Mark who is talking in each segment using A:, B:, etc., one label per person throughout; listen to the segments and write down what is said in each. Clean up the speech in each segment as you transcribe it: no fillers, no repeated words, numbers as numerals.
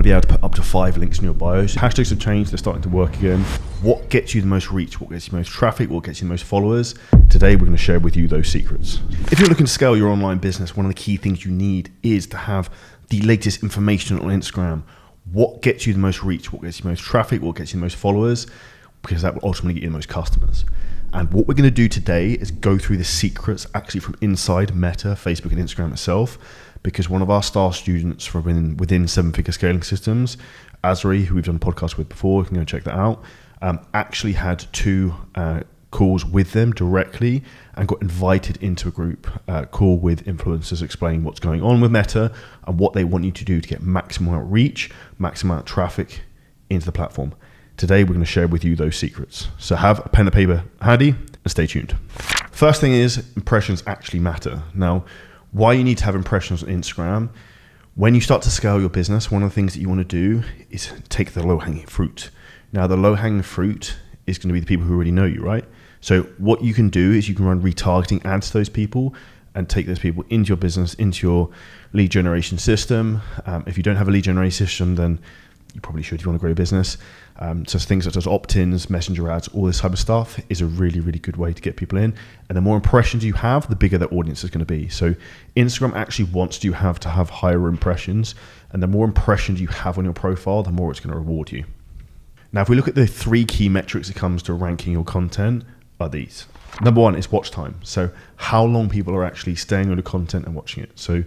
A: be able to put up to 5 links in your bios. Hashtags have changed, they're starting to work again. What gets you the most reach? What gets you the most traffic? What gets you the most followers? Today, we're going to share with you those secrets. If you're looking to scale your online business, one of the key things you need is to have the latest information on Instagram. What gets you the most reach? What gets you the most traffic? What gets you the most followers? Because that will ultimately get you the most customers. And what we're going to do today is go through the secrets actually from inside Meta, Facebook and Instagram itself, because one of our star students from within 7-figure scaling systems, Azri, who we've done a podcast with before, you can go check that out, actually had 2 calls with them directly and got invited into a group call with influencers explaining what's going on with Meta and what they want you to do to get maximum amount of reach, maximum amount of traffic into the platform. Today, we're going to share with you those secrets. So have a pen and paper handy and stay tuned. First thing is impressions actually matter. Now, why you need to have impressions on Instagram, when you start to scale your business, one of the things that you want to do is take the low-hanging fruit. Now, the low-hanging fruit is going to be the people who already know you, right? So what you can do is you can run retargeting ads to those people and take those people into your business, into your lead generation system. If you don't have a lead generation system, then you probably should if you want to grow your business. So things such as opt-ins, messenger ads, all this type of stuff is a really, really good way to get people in. And the more impressions you have, the bigger their audience is going to be. So Instagram actually wants you to have higher impressions. And the more impressions you have on your profile, the more it's going to reward you. Now, if we look at the 3 key metrics that comes to ranking your content, are these. Number 1 is watch time. So how long people are actually staying on the content and watching it. So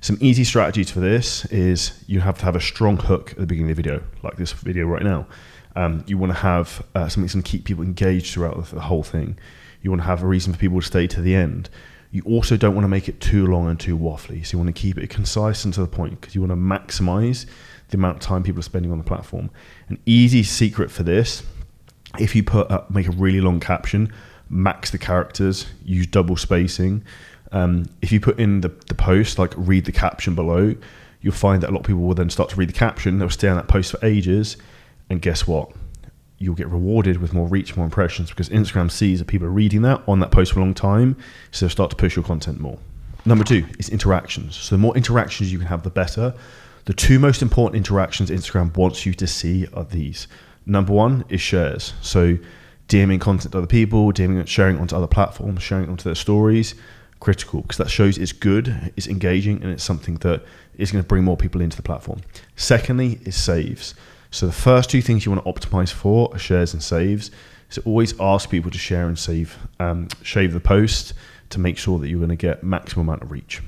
A: some easy strategies for this is you have to have a strong hook at the beginning of the video, like this video right now. You want to have something that's going to keep people engaged throughout the whole thing. You want to have a reason for people to stay to the end. You also don't want to make it too long and too waffly. So you want to keep it concise and to the point because you want to maximize the amount of time people are spending on the platform. An easy secret for this, if you make a really long caption, max the characters, use double spacing. If you put in the post, like read the caption below, you'll find that a lot of people will then start to read the caption. They'll stay on that post for ages. And guess what? You'll get rewarded with more reach, more impressions, because Instagram sees that people are reading that on that post for a long time. So they'll start to push your content more. Number 2 is interactions. So the more interactions you can have, the better. The 2 most important interactions Instagram wants you to see are these. Number 1 is shares. So DMing content to other people, DMing it, sharing it onto other platforms, sharing it onto their stories. Critical, because that shows it's good, it's engaging, and it's something that is going to bring more people into the platform. Secondly is saves. So the first 2 things you want to optimize for are shares and saves. So always ask people to share and save the post to make sure that you're going to get maximum amount of reach.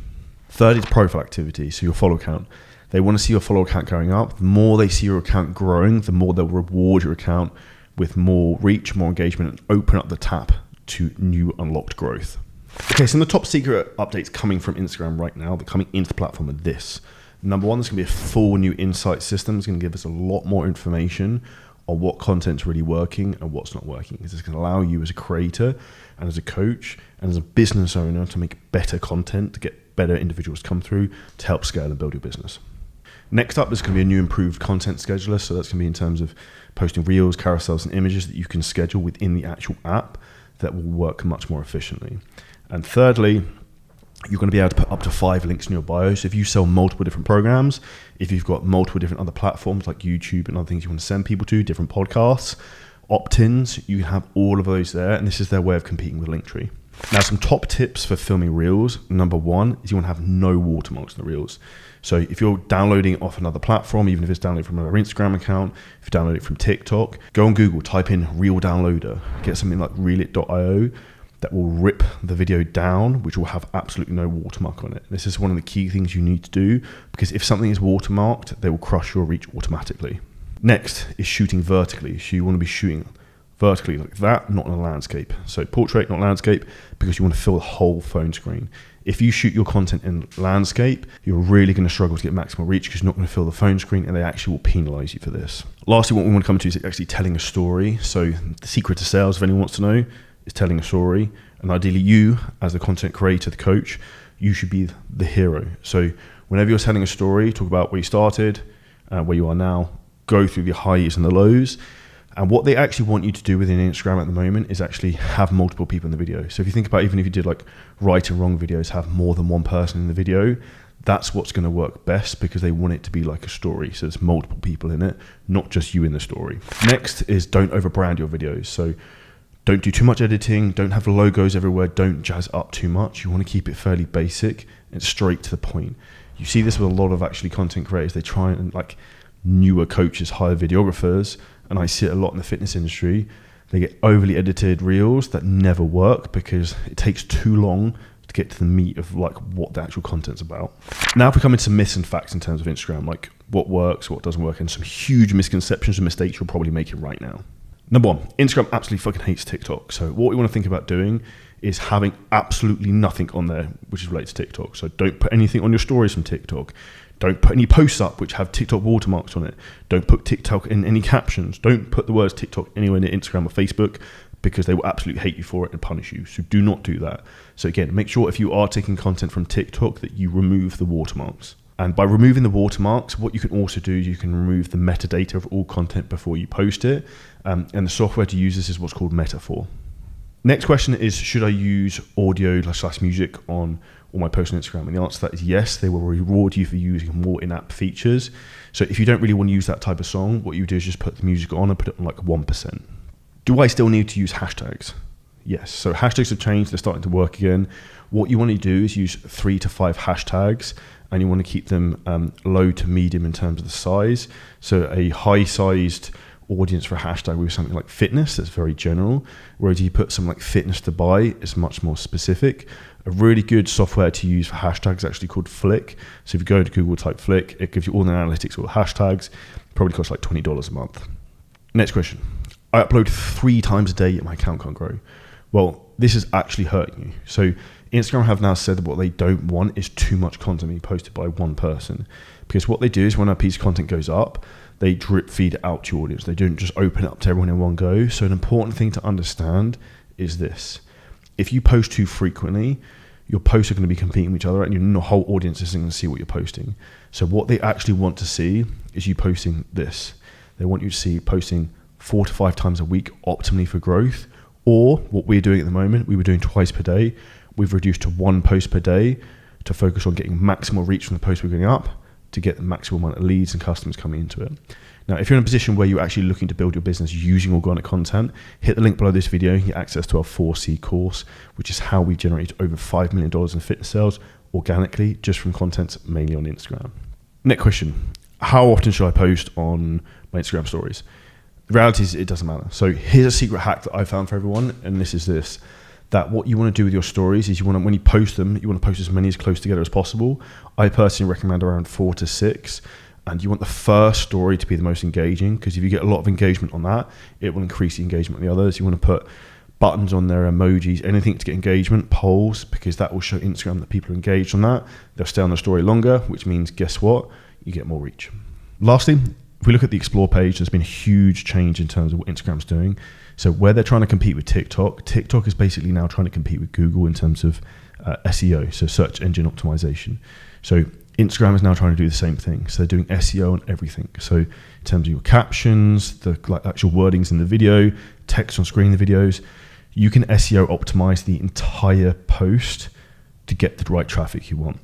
A: Third is profile activity, so your follow count. They want to see your follow count going up. The more they see your account growing, the more they'll reward your account with more reach, more engagement, and open up the tap to new unlocked growth. Okay, so the top secret updates coming from Instagram right now, they're coming into the platform are this. Number 1, there's going to be a full new insight system. It's going to give us a lot more information on what content's really working and what's not working. It's going to allow you as a creator and as a coach and as a business owner to make better content, to get better individuals to come through to help scale and build your business. Next up, there's going to be a new improved content scheduler. So that's going to be in terms of posting reels, carousels, and images that you can schedule within the actual app that will work much more efficiently. And thirdly, you're going to be able to put up to 5 links in your bio. So if you sell multiple different programs, if you've got multiple different other platforms like YouTube and other things you want to send people to, different podcasts, opt-ins, you can have all of those there. And this is their way of competing with Linktree. Now, some top tips for filming reels. Number 1 is you want to have no watermarks in the reels. So if you're downloading it off another platform, even if it's downloaded from another Instagram account, if you download it from TikTok, go on Google, type in reel downloader, get something like reelit.io. that will rip the video down, which will have absolutely no watermark on it. This is one of the key things you need to do, because if something is watermarked, they will crush your reach automatically. Next is shooting vertically. So you want to be shooting vertically like that, not in a landscape. So portrait, not landscape, because you want to fill the whole phone screen. If you shoot your content in landscape, you're really going to struggle to get maximal reach because you're not going to fill the phone screen, and they actually will penalize you for this. Lastly, what we want to come to is actually telling a story. So the secret to sales, if anyone wants to know, is telling a story. And ideally you, as the content creator, the coach, you should be the hero. So whenever you're telling a story, talk about where you started, where you are now, go through the highs and the lows. And what they actually want you to do within Instagram at the moment is actually have multiple people in the video. So if you think about, even if you did like right and wrong videos, have more than one person in the video, That's what's going to work best because they want it to be like a story. So there's multiple people in it, not just you in the story. Next is don't overbrand your videos. So don't do too much editing. Don't have logos everywhere. Don't jazz up too much. You want to keep it fairly basic and straight to the point. You see this with a lot of actually content creators. They try and like newer coaches hire videographers, and I see it a lot in the fitness industry. They get overly edited reels that never work because it takes too long to get to the meat of like what the actual content's about. Now if we come into myths and facts in terms of Instagram, like what works, what doesn't work, and some huge misconceptions and mistakes you're probably making right now. Number one, Instagram absolutely fucking hates TikTok. So what we want to think about doing is having absolutely nothing on there which is related to TikTok. So don't put anything on your stories from TikTok. Don't put any posts up which have TikTok watermarks on it. Don't put TikTok in any captions. Don't put the words TikTok anywhere near Instagram or Facebook because they will absolutely hate you for it and punish you. So do not do that. So again, make sure if you are taking content from TikTok that you remove the watermarks. And by removing the watermarks, what you can also do is you can remove the metadata of all content before you post it. And the software to use this is what's called Metaphor. Next question is, should I use audio / music on all my posts on Instagram? And the answer to that is yes, they will reward you for using more in-app features. So if you don't really want to use that type of song, what you do is just put the music on and put it on like 1%. Do I still need to use hashtags? Yes. So hashtags have changed. They're starting to work again. What you want to do is use 3 to 5 hashtags, and you want to keep them low to medium in terms of the size. So a high-sized audience for a hashtag with something like fitness, that's very general, whereas you put something like fitness to buy, it's much more specific. A really good software to use for hashtags is actually called Flick. So if you go to Google, type Flick, it gives you all the analytics, all the hashtags, probably costs like $20 a month. Next question. I upload 3 times a day yet my account can't grow. Well, this is actually hurting you. So Instagram have now said that what they don't want is too much content being posted by one person, because what they do is when a piece of content goes up, they drip feed it out to your audience. They don't just open it up to everyone in one go. So an important thing to understand is this. If you post too frequently, your posts are going to be competing with each other and your whole audience isn't going to see what you're posting. So what they actually want to see is you posting this. They want you to see posting 4 to 5 times a week optimally for growth, or what we're doing at the moment, we were doing twice per day. We've reduced to 1 post per day to focus on getting maximal reach from the posts we're getting up to get the maximum amount of leads and customers coming into it. Now, if you're in a position where you're actually looking to build your business using organic content, hit the link below this video and get access to our 4C course, which is how we generate over $5 million in fitness sales organically just from content mainly on Instagram. Next question. How often should I post on my Instagram stories? The reality is it doesn't matter. So here's a secret hack that I found for everyone, and this is this. That what you want to do with your stories is you want to, when you post them, you want to post as many as close together as possible. I personally recommend around 4 to 6, and you want the first story to be the most engaging, because if you get a lot of engagement on that, it will increase the engagement on the others. You want to put buttons on there, emojis, anything to get engagement, polls, because that will show Instagram that people are engaged on that. They'll stay on the story longer, which means guess what? You get more reach. Lastly, if we look at the Explore page, there's been a huge change in terms of what Instagram's doing. So where they're trying to compete with TikTok, TikTok is basically now trying to compete with Google in terms of SEO, so search engine optimization. So Instagram is now trying to do the same thing. So they're doing SEO on everything. So in terms of your captions, the actual wordings in the video, text on screen in the videos, you can SEO optimize the entire post to get the right traffic you want.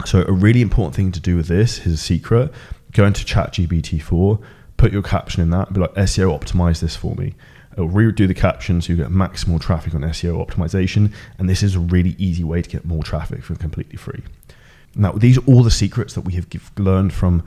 A: So a really important thing to do with this is a secret. Go into ChatGPT-4, put your caption in that, and be like, SEO optimize this for me. It'll redo the caption so you get maximal traffic on SEO optimization, and this is a really easy way to get more traffic for completely free. Now, these are all the secrets that we have learned from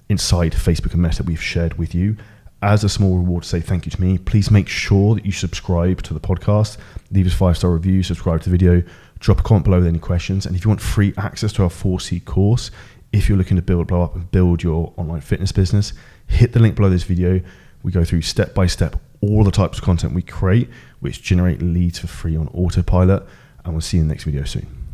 A: inside Facebook and Meta we've shared with you. As a small reward to say thank you to me, please make sure that you subscribe to the podcast, leave us 5-star review, subscribe to the video, drop a comment below with any questions, and if you want free access to our 4C course, if you're looking to blow up and build your online fitness business, hit the link below this video. We go through step by step all the types of content we create, which generate leads for free on autopilot, and we'll see you in the next video soon.